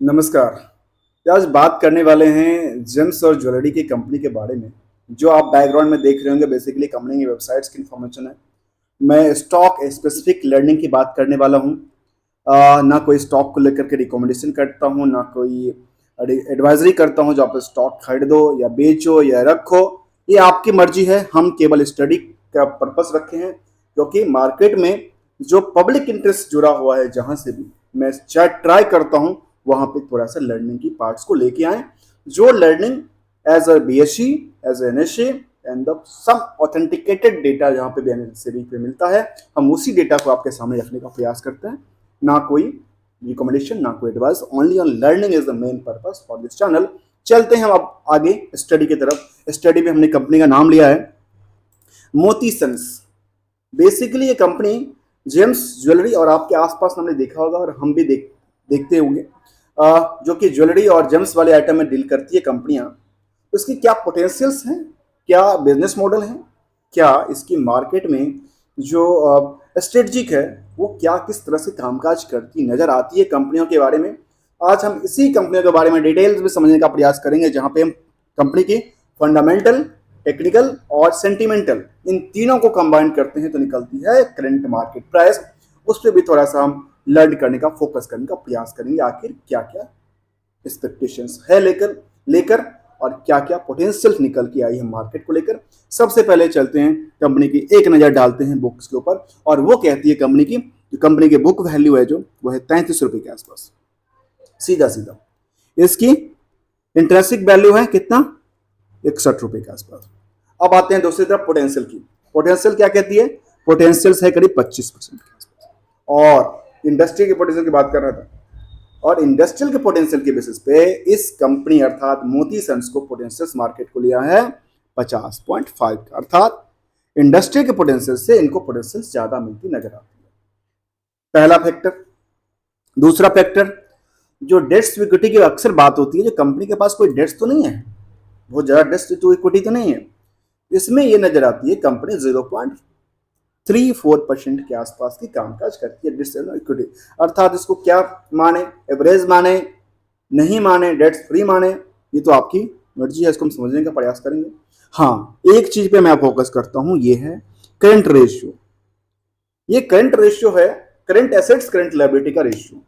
नमस्कार। आज बात करने वाले हैं जेम्स और ज्वेलरी की कंपनी के बारे में। जो आप बैकग्राउंड में देख रहे होंगे बेसिकली कंपनी की वेबसाइट्स की इंफॉर्मेशन है। मैं स्टॉक स्पेसिफिक लर्निंग की बात करने वाला हूँ। ना कोई स्टॉक को लेकर के रिकमेंडेशन करता हूँ, ना कोई एडवाइजरी करता हूँ जो आप स्टॉक खरीदो या बेचो या रखो। ये आपकी मर्जी है। हम केवल स्टडी का पर्पस रखे हैं क्योंकि मार्केट में जो पब्लिक इंटरेस्ट जुड़ा हुआ है, जहाँ से भी मैं ट्राई करता हूँ वहाँ पे थोड़ा सा लर्निंग की पार्ट्स को लेके आए। जो learning as a BSc, as N S and some authenticated data जहाँ पे बेनिफिशियरी पे मिलता है, हम उसी डेटा को आपके सामने रखने का प्रयास करते हैं। ना कोई रिकमेंडेशन, ना कोई advice, only on learning is the main purpose for this channel. चलते हैं हम अब आगे स्टडी की तरफ। स्टडी में हमने कंपनी का नाम लिया है मोती सन्स। बेसिकली ये कंपनी जेम्स ज्वेलरी, और आपके आसपास हमने देखा होगा और हम भी देखते होंगे, जो कि ज्वेलरी और जेम्स वाले आइटम में डील करती है कंपनियां। तो इसकी क्या पोटेंशियल्स हैं, क्या बिजनेस मॉडल है, क्या इसकी मार्केट में जो स्ट्रेटजिक है वो क्या किस तरह से कामकाज करती नजर आती है कंपनियों के बारे में, आज हम इसी कंपनियों के बारे में डिटेल्स में समझने का प्रयास करेंगे। जहां पे हम कंपनी की फंडामेंटल, टेक्निकल और सेंटिमेंटल, इन तीनों को कंबाइन करते हैं तो निकलती है करंट मार्केट प्राइस। उस पर भी थोड़ा सा हम लर्न करने का, फोकस करने का प्रयास करेंगे। आखिर क्या क्या एक्सपेक्टेशंस है लेकर लेकर और क्या क्या पोटेंशियल निकल के आई है मार्केट को लेकर। सबसे पहले चलते हैं कंपनी की एक नज़र डालते हैं बुक्स के ऊपर, और वो कहती है कंपनी की बुक वैल्यू है जो वो है 33 रुपये के आसपास। सीधा सीधा इसकी इंट्रेंसिक वैल्यू है कितना, 61 रुपये के आसपास। अब आते हैं दूसरी तरफ पोटेंशियल की। पोटेंशियल क्या कहती है, पोटेंशियल है करीब 25% के आसपास। और इंडस्ट्री के पोटेंशियल की बात कर रहा था, और इंडस्ट्रियल के पोटेंशियल के बेसिस पे इस कंपनी अर्थात मोती सन्स को पोटेंशियल मार्केट को लिया है 50.5 का, अर्थात इंडस्ट्रियल के पोटेंशियल से इनको पोटेंशियल ज्यादा मिलती नजर आती है। पहला फैक्टर। दूसरा फैक्टर, जो डेट्स इक्विटी की अक्सर बात होती है, जो कंपनी के पास कोई डेट्स तो नहीं है, बहुत ज्यादा डेट्स टू इक्विटी तो नहीं है, इसमें यह नजर आती है कंपनी 0.34% के आसपास की कामकाज करती है डेट्स इक्विटी। अर्थात इसको क्या माने, एवरेज माने, नहीं माने, डेट्स फ्री माने, ये तो आपकी मर्जी है, इसको हम समझने का प्रयास करेंगे। हाँ, एक चीज पे मैं फोकस करता हूं, ये है करंट रेशियो। ये करंट रेशियो है करंट एसेट्स करंट लायबिलिटी का रेशियो।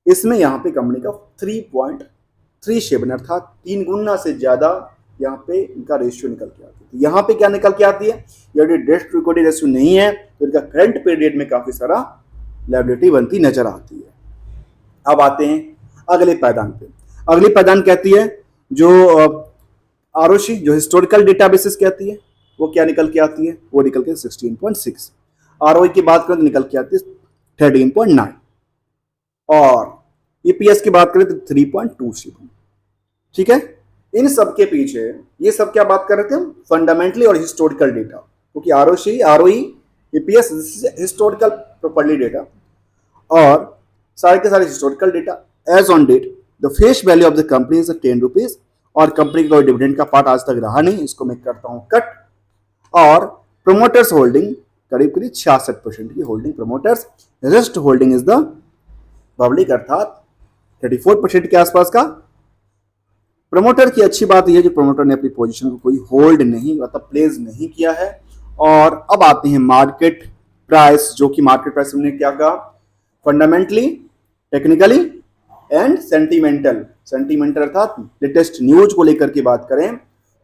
इसमें यहाँ पे कंपनी का 3.37 अर्थात 3 गुना से ज्यादा यहाँ पे इनका रेशियो निकल के आती है। यहाँ पे क्या निकल के आती है, यदि डेट टू इक्विटी रेशियो नहीं है तो इनका करंट पीरियड में काफी सारा लायबिलिटी बनती नजर आती है। अब आते हैं अगले पैदान पे। अगली पैदान कहती है जो आरओसी, जो हिस्टोरिकल डेटाबेसिस कहती है, वो क्या निकल के आती है, वो निकल के 16.6। आरओई की बात करें तो निकल के आती है 13.9, और ईपीएस की बात करें तो 3.27। ठीक है, इन सब के पीछे ये सब क्या बात कर रहे थे हम, फंडामेंटली और हिस्टोरिकल डेटा, क्योंकि ROC, ROE, EPS historical properly data, और सारे के सारे historical data. As on date the face value of the company is 10 rupees, और कंपनी का कोई डिविडेंड का पार्ट आज तक रहा नहीं, इसको मैं करता हूं कट। और प्रोमोटर्स होल्डिंग करीब करीब 66% की holding promoters, rest holding is the public, अर्थात 34% के आसपास का। प्रमोटर की अच्छी बात यह है कि प्रमोटर ने अपनी पोजीशन को कोई होल्ड नहीं, मतलब प्लेस नहीं किया है। और अब आते हैं मार्केट प्राइस, जो कि मार्केट प्राइस हमने क्या कहा, fundamentally, technically and sentimental. Sentimental अर्थात लेटेस्ट न्यूज को लेकर के बात करें,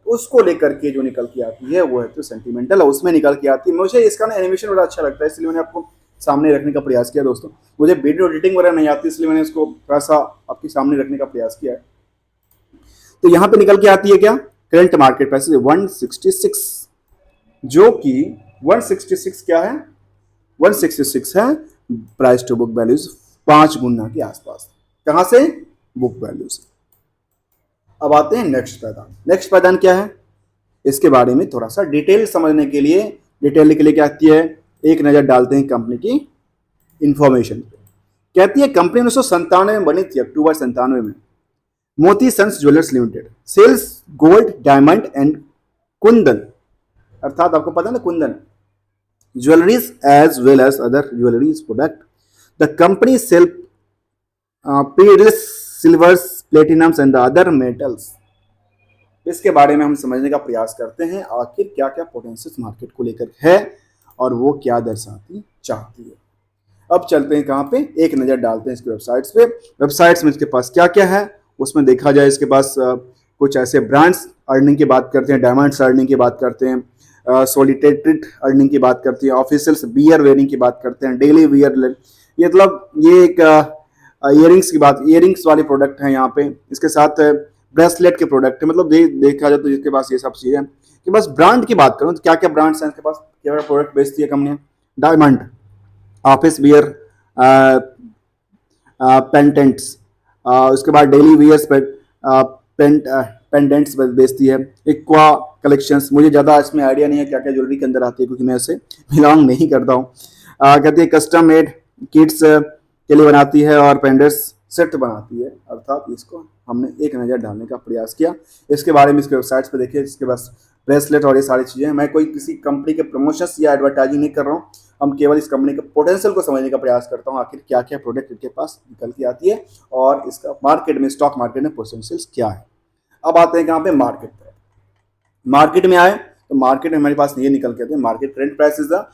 उसको लेकर के जो निकल के आती है वो है तो सेंटीमेंटल, उसमें निकल के आती है। मुझे इसका ना एनिमेशन बड़ा अच्छा लगता है, इसलिए मैंने आपको सामने रखने का प्रयास किया। दोस्तों, मुझे वीडियो एडिटिंग वगैरह नहीं आती, इसलिए मैंने इसको थोड़ा सा आपके सामने रखने का प्रयास किया है। तो यहां पे निकल के आती है क्या, करंट मार्केट प्राइस 166, जो कि 166 क्या है, 166 है प्राइस टू बुक वैल्यूज 5 गुना के आसपास। कहां से, बुक वैल्यू से। अब आते हैं नेक्स्ट पैदान। नेक्स्ट पैदान क्या है, इसके बारे में थोड़ा सा डिटेल समझने के लिए, डिटेल के लिए क्या आती है, एक नजर डालते हैं कंपनी की इंफॉर्मेशन पे। कहती है कंपनी 1997 में बनी थी, अक्टूबर 97 में। Moti sons jewellers limited sales gold, diamond and Kundan, अर्थात आपको पता है ना Kundan, jewelleries as well as other jewelleries product. The company sell silvers, platinums and the other metals. इसके बारे में हम समझने का प्रयास करते हैं आखिर क्या क्या पोटेंशियल मार्केट को लेकर है और वो क्या दर्शाती चाहती है। अब चलते हैं कहाँ पे, एक नज़र डालते हैं इसके वेबसाइट्स पे। वेबसाइट्स में इसके पास क्या क्या है उसमें देखा जाए। इसके पास कुछ ऐसे ब्रांड्स अर्निंग की बात करते हैं, डायमंड्स अर्निंग की बात करते हैं, सॉलिटेटेड अर्निंग की बात करती है, ऑफिशियल्स बियर वेयरिंग की बात करते हैं, डेली वियर, ये मतलब ये एक इयरिंग्स की बात, इयरिंग्स वाले प्रोडक्ट हैं यहाँ पे। इसके साथ ब्रेसलेट के प्रोडक्ट है, मतलब देखा जाए तो इसके पास ये सब चीज़ें कि बस ब्रांड की बात करूँ तो क्या क्या ब्रांड्स हैं इसके पास, क्या क्या प्रोडक्ट बेचती है कंपनियाँ। डायमंड, ऑफिस वियर, पेंटेंट्स, उसके बाद डेली वियर्स पेंडेंट्स बेचती है। इक्वा कलेक्शंस, मुझे ज़्यादा इसमें आइडिया नहीं है क्या क्या ज्वेलरी के अंदर आती है क्योंकि मैं इसे बिलोंग नहीं करता हूँ। कहती है कस्टम मेड किड्स के लिए बनाती है और पेंडेंट्स सेट बनाती है, अर्थात इसको हमने एक नज़र डालने का प्रयास किया। इसके बारे में इसके वेबसाइट्स पे देखिए, इसके पास ब्रेसलेट और ये सारी चीज़ें। मैं कोई किसी कंपनी के प्रमोशंस या एडवर्टाइजिंग नहीं कर रहा हूँ, हम केवल इस कंपनी के पोटेंशियल को समझने का प्रयास करता हूँ आखिर क्या क्या प्रोडक्ट इनके पास निकल के आती है और इसका मार्केट में, स्टॉक मार्केट में पोटेंशियल क्या है। अब आते हैं कहाँ पे, मार्केट पे। मार्केट में आए तो मार्केट में हमारे पास ये निकल के आते हैं, market current price is the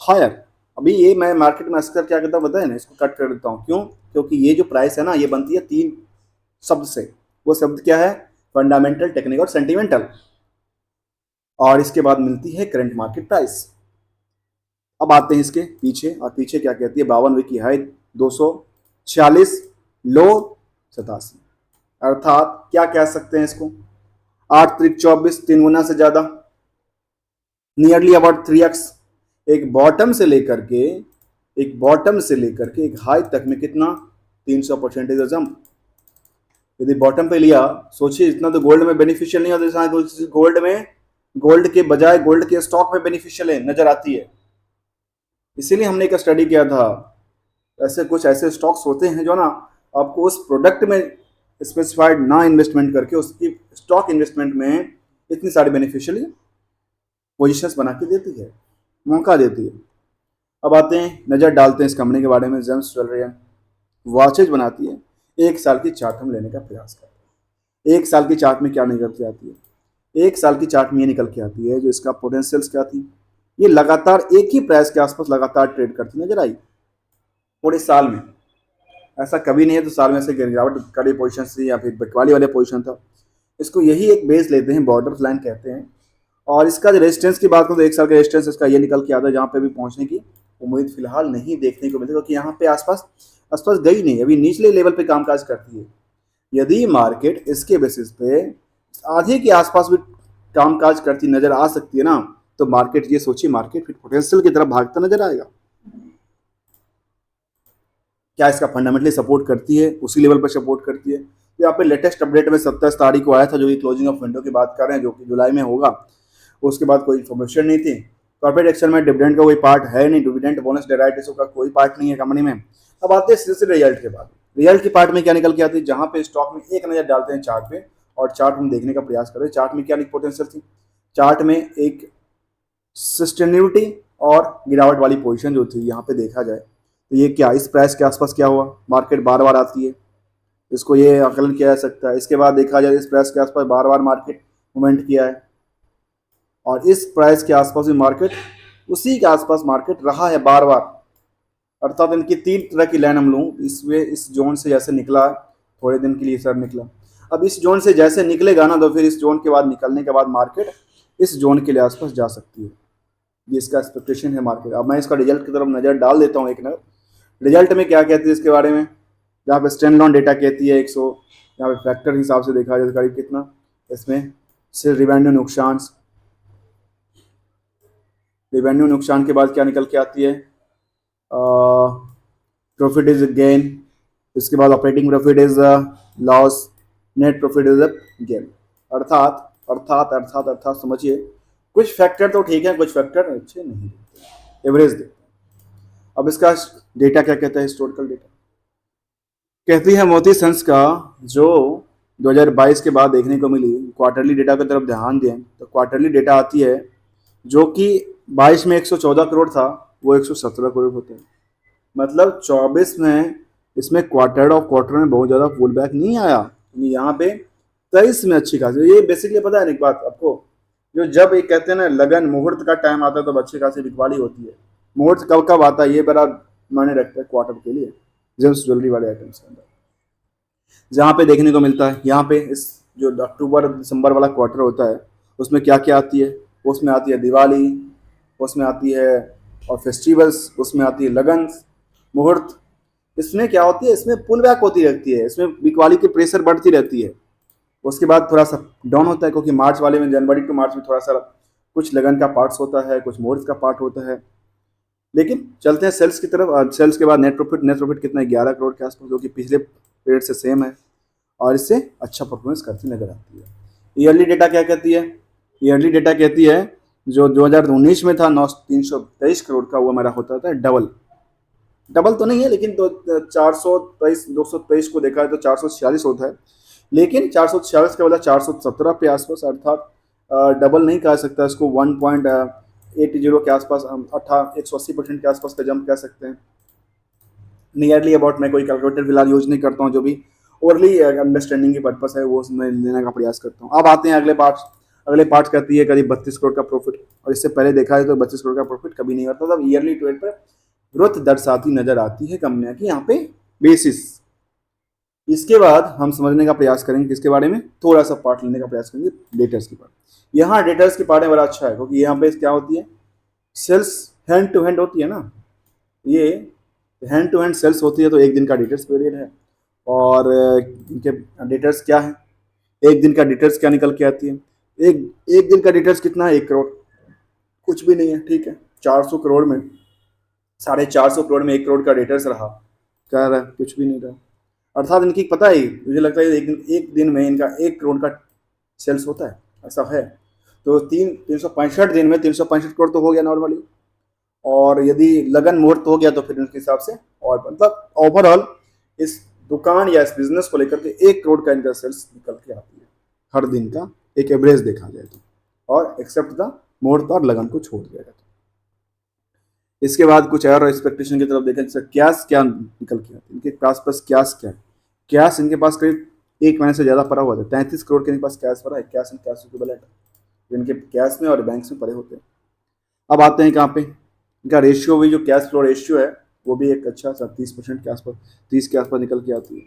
higher. अभी ये मैं मार्केट में अक्सर क्या करता हूँ बताया ना, इसको कट कर देता हूँ। क्यों? क्योंकि ये जो प्राइस है ना ये बनती है 3 शब्द से। वो शब्द क्या है? फंडामेंटल, टेक्निकल और सेंटिमेंटल। और इसके बाद मिलती है करंट मार्केट प्राइस। अब आते हैं इसके पीछे, और पीछे क्या कहती है, 52 वीक की हाई 246, लो 87, अर्थात क्या कह सकते हैं इसको, 8 त्रिक 24, 3 गुना से ज्यादा, नियरली अबाउट 3x। एक बॉटम से लेकर के एक हाई तक में कितना, 300% जंप। यदि बॉटम पे लिया, सोचिए इतना तो गोल्ड में बेनिफिशियल नहीं होता, गोल्ड के बजाय गोल्ड के स्टॉक में बेनिफिशियल है, नजर आती है। इसीलिए हमने एक स्टडी किया था, ऐसे कुछ ऐसे स्टॉक्स होते हैं जो ना आपको उस प्रोडक्ट में स्पेसिफाइड ना इन्वेस्टमेंट करके उसकी स्टॉक इन्वेस्टमेंट में इतनी सारी बेनिफिशियली पोजीशंस बना के देती है, मौका देती है। अब आते हैं, नज़र डालते हैं इस कंपनी के बारे में। जेम्स ज्वेलरी एंड वॉचेज बनाती है। 1 साल की चार्ट हम लेने का प्रयास करते हैं। 1 साल की चार्ट में क्या निकल के आती है? 1 साल की चार्ट में ये निकल के आती है जो इसका पोटेंशियल्स क्या थी, ये लगातार एक ही प्राइस के आसपास लगातार ट्रेड करती नजर आई पूरे साल में। ऐसा कभी नहीं है तो साल में से गिरावट कड़ी पोजीशन थी या फिर बिकवाली वाले पोजीशन था। इसको यही एक बेस लेते हैं, बॉर्डर लाइन कहते हैं। और इसका जो रेजिस्टेंस की बात करूँ तो 1 साल का रेजिस्टेंस इसका ये निकल के आता है जहाँ पे भी पहुँचने की उम्मीद फिलहाल नहीं देखने को मिलती, क्योंकि यहाँ पे आसपास गई नहीं, अभी निचले लेवल पे कामकाज करती है। यदि मार्केट इसके बेसिस पे आधे के आसपास भी कामकाज करती नजर आ सकती है ना, तो मार्केट, ये सोचिए, मार्केट फिर पोटेंशियल की तरफ भागता नजर आएगा। क्या इसका फंडामेंटली सपोर्ट करती है, उसी लेवल पर सपोर्ट करती है। यहाँ पे लेटेस्ट अपडेट में 27 तारीख को आया था, जो कि क्लोजिंग ऑफ विंडो की बात कर रहे हैं, जो कि जुलाई में होगा। उसके बाद कोई इन्फॉर्मेशन नहीं थी। कॉर्पोरेट एक्शन में डिविडेंड का कोई पार्ट है नहीं, डिविडेंड बोनस डेराइटिव का कोई पार्ट नहीं है कंपनी में। अब आते हैं सीधे रिजल्ट के बाद। रिजल्ट की पार्ट में क्या निकल के आती है, जहाँ पे स्टॉक में एक नजर डालते हैं चार्ट पे, और चार्ट हम देखने का प्रयास कर रहे हैं। चार्ट में क्या पोटेंशियल थी, चार्ट में एक सस्टेनेबिलिटी और गिरावट वाली पोजीशन जो थी यहाँ पे देखा जाए तो ये क्या, इस प्राइस के आसपास क्या हुआ, मार्केट बार बार आती है, इसको ये आकलन किया जा सकता है। इसके बाद देखा जाए इस प्राइस के आसपास बार बार मार्केट मूवमेंट किया है, और इस प्राइस के आसपास भी मार्केट, उसी के आसपास मार्केट रहा है बार बार। अर्थात इनकी 3 तरह की लाइन हम लूँ, इसमें इस जोन से जैसे निकला थोड़े दिन के लिए सर निकला, अब इस जोन से जैसे निकलेगा ना तो फिर इस जोन के बाद निकलने के बाद मार्केट इस जोन के लिए आसपास जा सकती है, ये इसका एक्सपेक्टेशन है मार्केट। अब मैं इसका रिजल्ट की तरफ नज़र डाल देता हूँ एक नज़र। रिजल्ट में क्या कहती है इसके बारे में, जहाँ पे स्टैंड लॉन डेटा कहती है 100, यहाँ पे फैक्टर हिसाब से देखा जाए तो करीब कितना, इसमें सिर्फ रिवेन्यू नुकसान के बाद क्या निकल के आती है, प्रॉफिट इज गेन, इसके बाद operating profit is loss, net profit is gain. अर्थात अर्थात अर्थात अर्थात समझिए, कुछ फैक्टर तो ठीक है, कुछ फैक्टर अच्छे नहीं देते, एवरेज देते। अब इसका डेटा क्या कहता है, हिस्टोरिकल डेटा कहती है मोती सन्स का जो 2022 के बाद देखने को मिली। क्वार्टरली डेटा की तरफ ध्यान दें तो क्वार्टरली डेटा आती है जो कि 22 में 114 करोड़ था, वो 117 करोड़ होते हैं। मतलब 24 में इसमें क्वार्टर में बहुत ज़्यादा पुल बैक नहीं आया, यहाँ पे 23 में अच्छी खासी। ये बेसिकली पता है एक बात आपको, जो जब एक कहते हैं ना लगन मुहूर्त का टाइम आता है तब अच्छी खासी बिकवाली होती है। मुहूर्त कब कब आता है ये बड़ा मायने रखता है क्वार्टर के लिए, जेम्स ज्वेलरी वाले आइटम्स के अंदर। जहाँ पे देखने को मिलता है, यहाँ पे इस जो अक्टूबर दिसंबर वाला क्वार्टर होता है उसमें क्या क्या आती है, उसमें आती है दिवाली, उसमें आती है और फेस्टिवल्स, उसमें आती है लगन मुहूर्त। इसमें क्या होती है, इसमें पुल बैक होती रहती है, इसमें बिकवाली की प्रेशर बढ़ती रहती है। उसके बाद थोड़ा सा डाउन होता है, क्योंकि मार्च वाले में जनवरी टू मार्च में थोड़ा सा कुछ लगन का पार्ट्स होता है, कुछ मुहूर्त का पार्ट होता है। लेकिन चलते हैं सेल्स की तरफ। सेल्स के बाद नेट प्रॉफिट कितना है, 11 करोड़ के आसपास, जो कि पिछले पीरियड से सेम है और इससे अच्छा परफॉर्मेंस करती नजर आती है। ईयरली डेटा क्या कहती है, ईयरली डेटा कहती है जो 2019 में था 323 करोड़ का, वो हमारा होता था डबल तो नहीं है, लेकिन तो 423 223 को देखा है तो 446 होता है, लेकिन 446 का बदला 417 पे आसपास, अर्थात डबल नहीं कह सकता इसको, 1.80 के आसपास, 180% के आसपास का जंप कह सकते हैं। नियरली अबाउट, मैं कोई कैलकुलेटर फिलहाल यूज नहीं करता हूँ, जो भी ओवरली अंडरस्टैंडिंग की पर्पस है वो उसमें लेने का प्रयास करता हूँ। अब आते हैं अगले पार्ट कहती है करीब 32 करोड़ का प्रॉफिट, और इससे पहले देखा है तो 32 करोड़ का प्रॉफिट कभी नहीं होता। तब ईयरली ट्रेड पर ग्रोथ दर्शाती नजर आती है कंपनियां की यहाँ पे बेसिस। इसके बाद हम समझने का प्रयास करेंगे किसके बारे में, थोड़ा सा पार्ट लेने का प्रयास करेंगे डेटर्स के पार्ट। यहाँ डेटर्स के पार्ट में बड़ा अच्छा है, क्योंकि यहाँ पे क्या होती है, सेल्स हैंड टू हैंड होती है ना, ये हैंड टू हैंड सेल्स होती है, तो एक दिन का डेटर्स पीरियड है। और इनके डेटर्स क्या है, एक दिन का डेटर्स क्या निकल के आती है, एक दिन का डेटर्स कितना है, 1 करोड़, कुछ भी नहीं है, ठीक है। 400 करोड़ में 450 करोड़ में 1 करोड़ का डेटर्स रहा, क्या रहा, कुछ भी नहीं रहा। अर्थात इनकी पता है, मुझे लगता है एक दिन में इनका 1 करोड़ का सेल्स होता है, ऐसा है। तो 365 दिन में 365 करोड़ तो हो गया नॉर्मली, और यदि लगन मुहूर्त हो गया तो फिर उनके हिसाब से, और मतलब ओवरऑल इस दुकान या इस बिजनेस को लेकर के 1 करोड़ का इनका सेल्स निकल के आती है हर दिन का, एक एवरेज देखा जाए तो, और एक्सेप्ट द मुहूर्त और लगन को छोड़ दिया जाए। इसके बाद कुछ और एक्सपेक्टेशन की तरफ देखें, जैसे कैश क्या निकल के आती है, इनके पास कैश क्या है, कैश इनके पास करीब 1 महीने से ज़्यादा पड़ा हुआ था, 33 करोड़ के इनके पास कैश पड़ा है, कैश एंड कैश इक्विवेलेंट, इनके कैश में और बैंक में पड़े होते हैं। अब आते हैं कहाँ पे, इनका रेशियो भी, जो कैश फ्लो रेशियो है वो भी एक अच्छा सा 30% के आसपास, 30 के आसपास निकल के आती है।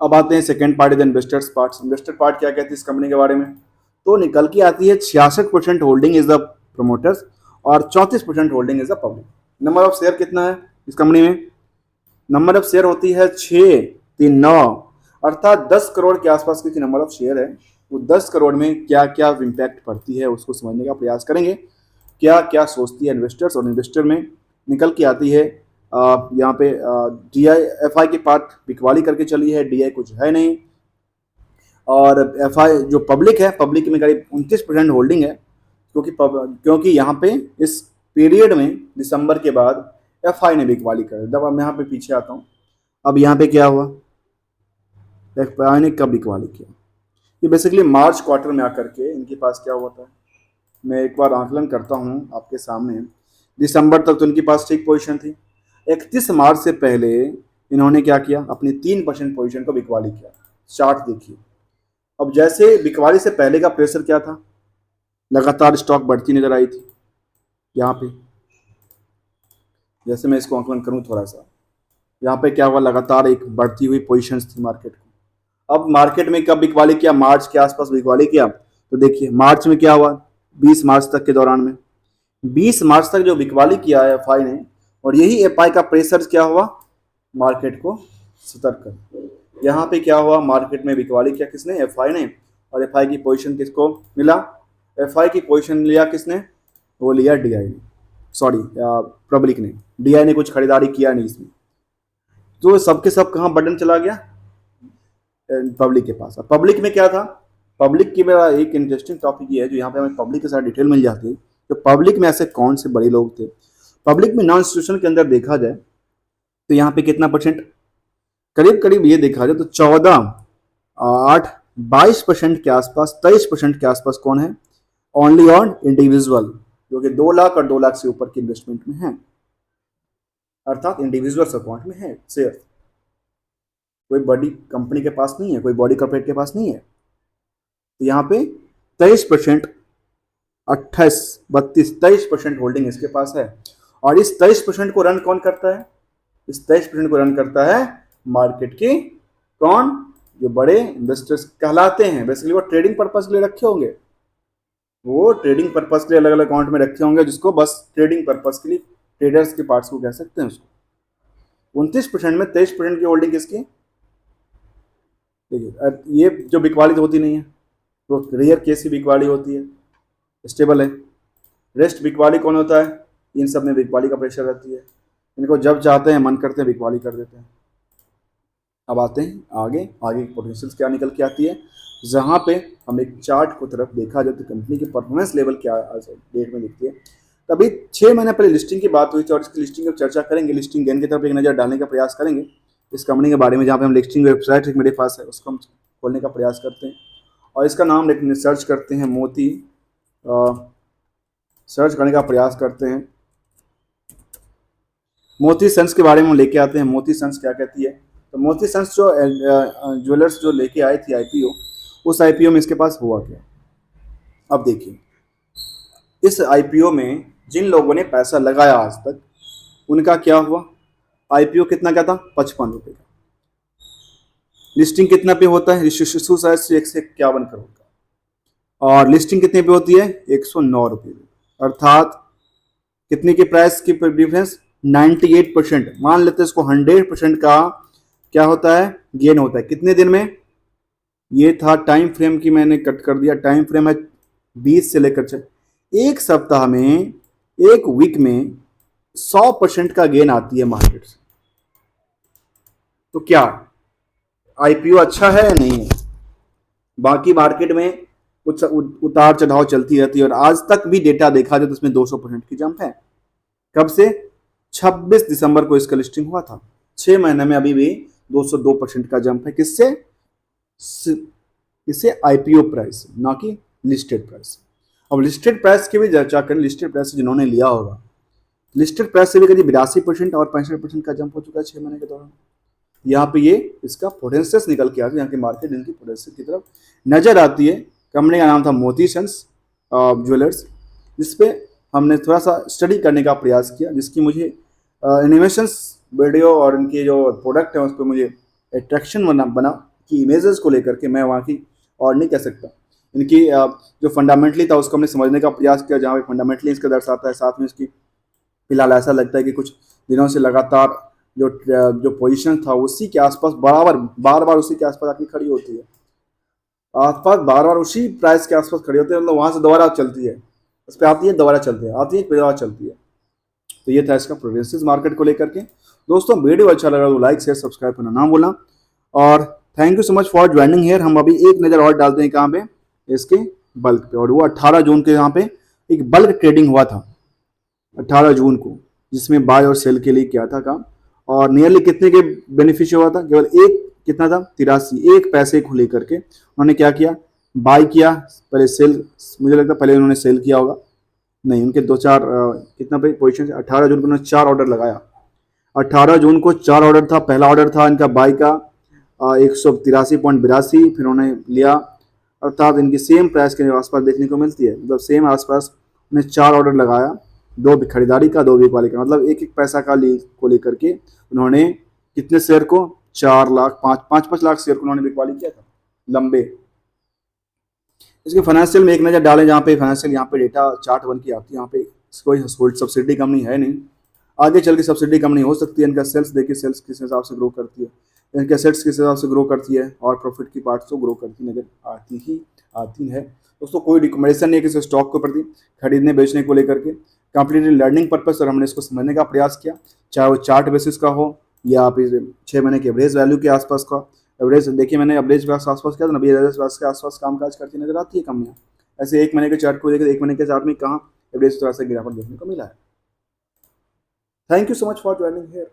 अब आते हैं second part is investors part. Investor part क्या कहती है इस कंपनी के बारे में, तो निकल के आती है 66% होल्डिंग इज द प्रोमोटर्स और 34% holding is the public. Number of share कितना है इस कंपनी में, नंबर ऑफ शेयर होती है 639, अर्थात 10 करोड़ के आसपास की नंबर ऑफ शेयर है। वो 10 करोड़ में क्या क्या इम्पैक्ट पड़ती है उसको समझने का प्रयास करेंगे, क्या क्या सोचती है इन्वेस्टर्स। और इन्वेस्टर में निकल के आती है यहाँ पे DI FI की पार्ट बिकवाली करके चली है, DI कुछ है नहीं, और FI जो पब्लिक है, पब्लिक में करीब 29% होल्डिंग है, क्योंकि यहाँ पे इस पीरियड में दिसंबर के बाद FI ने बिकवाली कर दी। अब मैं यहाँ पे पीछे आता हूँ, अब यहाँ पे क्या हुआ, FI ने कब बिकवाली किया, ये बेसिकली मार्च क्वार्टर में आकर के इनके पास क्या हुआ था, मैं एक बार आंकलन करता हूँ आपके सामने। दिसंबर तक तो इनके पास ठीक पोजीशन थी, 31 मार्च से पहले इन्होंने क्या किया, अपनी 3% पोजीशन को बिकवाली किया। चार्ट देखिए, अब जैसे बिकवाली से पहले का प्रेशर क्या था, लगातार स्टॉक बढ़ती नजर आई थी। यहाँ पे जैसे मैं इसको आंकलन करूँ थोड़ा सा, यहाँ पे क्या हुआ, लगातार एक बढ़ती हुई पोजीशंस थी मार्केट को। अब मार्केट में कब बिकवाली किया, मार्च के आसपास बिकवाली किया, तो देखिए मार्च में क्या हुआ, 20 मार्च तक के दौरान में 20 मार्च तक जो बिकवाली किया है FI ने, और यही FI का प्रेशर क्या हुआ, मार्केट को सतर्क कर। यहाँ पे क्या हुआ, मार्केट में बिकवाली किया किसने, FI ने, और FI की पोजीशन किसको मिला, FI की पोजीशन लिया किसने, वो लिया DI ने, सॉरी पब्लिक ने, DI ने कुछ खरीदारी किया नहीं इसमें, तो सबके सब कहाँ बटन चला गया, पब्लिक के पास। पब्लिक में क्या था, पब्लिक की मेरा एक इंटरेस्टिंग टॉपिक ये है, जो यहाँ पे हमें पब्लिक के साथ डिटेल मिल जाती है, तो पब्लिक में ऐसे कौन से बड़े लोग थे। पब्लिक में नॉन इंस्टीट्यूशन के अंदर देखा जाए तो यहाँ पे कितना परसेंट, करीब करीब ये देखा जाए तो 22% के आसपास, 23% के आसपास कौन है, ओनली ऑन इंडिविजुअल, जो कि 2 लाख और 2 लाख से ऊपर के इन्वेस्टमेंट में है, अर्थात इंडिविजुअल्स अकाउंट में है शेयर। कोई बड़ी कंपनी के पास नहीं है, कोई बॉडी कॉर्पोरेट के पास नहीं है। तो यहाँ पे 23%, 28, 32, 23% होल्डिंग इसके पास है। और इस 23% को रन कौन करता है? इस 23% को रन करता है मार्केट के कौन? जो बड़े इन्वेस्टर्स कहलाते हैं। बेसिकली वो ट्रेडिंग पर्पस के लिए रखे होंगे, वो ट्रेडिंग पर्पस के लिए अलग अलग अकाउंट में रखे होंगे, जिसको बस ट्रेडिंग पर्पस के लिए ट्रेडर्स के पार्ट्स को कह सकते हैं उसको। 29% में 23% की होल्डिंग किसकी? देखिए ये जो बिकवाली तो होती नहीं है, तो रेयर केस की बिकवाली होती है, स्टेबल है। रेस्ट बिकवाली कौन होता है? इन सब में बिकवाली का प्रेशर रहती है, इनको जब चाहते हैं मन करते हैं बिकवाली कर देते हैं। अब आते हैं आगे की पोटेंशियल क्या निकल के आती है। जहाँ पे हम एक चार्ट को तरफ देखा जाए तो कंपनी की परफॉर्मेंस लेवल क्या आज डेट में दिखती है। तभी 6 महीने पहले लिस्टिंग की बात हुई थी और इसकी लिस्टिंग की चर्चा करेंगे, लिस्टिंग गेन की तरफ एक नज़र डालने का प्रयास करेंगे इस कंपनी के बारे में। जहाँ पे हम लिस्टिंग वेबसाइट मेरे पास है उसको हम खोलने का प्रयास करते हैं और इसका नाम सर्च करते हैं, मोती सर्च करने का प्रयास करते हैं। मोती सन्स के बारे में लेके आते हैं, मोती सन्स क्या कहती है। तो मोती सन्स जो ज्वेलर्स जो लेके आई थी आईपीओ, उस आईपीओ में इसके पास हुआ क्या? अब देखिए इस आईपीओ में जिन लोगों ने पैसा लगाया आज तक उनका क्या हुआ। आईपीओ कितना क्या था? 55 रुपये का। लिस्टिंग कितना पे होता है? इशू साइज 151 करोड़ का। और लिस्टिंग कितने पे होती है? 109 रुपये। अर्थात कितने की प्राइस की डिफरेंस? 98%। मान लेते हैं इसको 100% का क्या होता है? गेन होता है। कितने दिन में? ये था टाइम फ्रेम की मैंने कट कर दिया, टाइम फ्रेम है 20 से लेकर एक सप्ताह में, एक वीक में 100% का गेन आती है मार्केट से। तो क्या आईपीओ अच्छा है या नहीं है? बाकी मार्केट में कुछ उतार चढ़ाव चलती रहती है और आज तक भी डेटा देखा जाए तो उसमें 200% की जंप है। कब से? 26 दिसंबर को इसका लिस्टिंग हुआ था। 6 महीने में अभी भी 202% का जंप है। किससे? इससे आईपीओ प्राइस, ना कि लिस्टेड प्राइस। अब लिस्टेड प्राइस की भी चर्चा करें। लिस्टेड प्राइस जिन्होंने लिया होगा, लिस्टेड प्राइस से भी करीब 82% और 65% का जंप हो चुका है 6 महीने के दौरान। यहाँ पे ये इसका पोटेंशियल निकल के आती है, यहाँ की मार्केट इनकी पोटेंशियल की तरफ नजर आती है। कंपनी का नाम था मोती सन्स ज्वेलर्स, जिसपे हमने थोड़ा सा स्टडी करने का प्रयास किया, जिसकी मुझे एनिमेशंस वीडियो और इनके जो प्रोडक्ट है उस पर मुझे अट्रैक्शन बना कि इमेजेस को लेकर के मैं वहाँ की और नहीं कह सकता। इनकी जो फंडामेंटली था उसको हमने समझने का प्रयास किया, जहाँ पे फंडामेंटली इसका दर्शाता है। साथ में इसकी फिलहाल ऐसा लगता है कि कुछ दिनों से लगातार जो पोजीशन था उसी के आसपास बार बार उसी के आसपास आके खड़ी होती है, आसपास बार बार उसी प्राइस के आसपास खड़ी होती है, मतलब वहाँ से दोबारा चलती है, उस पर आती है दोबारा चलती है, आती है दोबारा चलती है। तो ये था इसका प्रोग्रेसिव मार्केट को लेकर के। दोस्तों वीडियो अच्छा लगा तो लाइक शेयर सब्सक्राइब करना ना भूलना और thank you so much for joining here. हम अभी एक नज़र और डालते हैं कहाँ पे? इसके बल्क पे। और वो 18 जून के यहाँ पे एक बल्क ट्रेडिंग हुआ था 18 जून को, जिसमें बाय और सेल के लिए किया था काम। और नियरली कितने के बेनिफिशियल हुआ था? केवल एक, कितना था? 83, 1 पैसे को लेकर के उन्होंने क्या किया? बाय किया, पहले सेल, मुझे लगता है पहले उन्होंने सेल किया होगा, नहीं उनके 2-4 कितना पे पोजिशन। 18 जून को उन्होंने 4 ऑर्डर लगाया। 18 जून को 4 ऑर्डर था। पहला ऑर्डर था इनका बाय का 183.82, फिर उन्होंने लिया, अर्थात इनकी सेम प्राइस के आसपास देखने को मिलती है, मतलब सेम आसपास उन्हें 4 ऑर्डर लगाया, 2 खरीदारी का 2 बिकवाली का, मतलब 1-1 पैसा का को लेकर के उन्होंने कितने शेयर को? 4 लाख 5 लाख शेयर को उन्होंने बिकवाली किया था लंबे। इसके फाइनेंशियल में एक नज़र डालें, जहाँ पे फाइनेंशियल यहाँ पे डेटा चार्ट बन की आती है। यहाँ पे कोई सब्सिडी कंपनी है नहीं, आगे चल के सब्सिडी कंपनी हो सकती है। इनका सेल्स देखिए, सेल्स किस हिसाब से ग्रो करती है, इनके एसेट्स किस हिसाब से ग्रो करती है और प्रॉफिट की पार्ट को ग्रो करती नजर आती है। दोस्तों कोई रिकमेंडेशन नहीं है किसी स्टॉक के प्रति खरीदने बेचने को लेकर के, कंप्लीटली लर्निंग पर्पस और हमने इसको समझने का प्रयास किया, चाहे वो चार्ट बेसिस का हो या आप 6 महीने के एवरेज वैल्यू के आसपास का। एवरेज देखिए मैंने एवरेज के आसपास किया था ना, अभी एवरेज के आसपास कामकाज करती नजर आती है कंपनियाँ। ऐसे 1 महीने के चार्ट को देखकर 1 महीने के चार्ट में कहाँ एवरेज थोड़ा सा गिरावट देखने को मिला है। Thank you so much for joining here.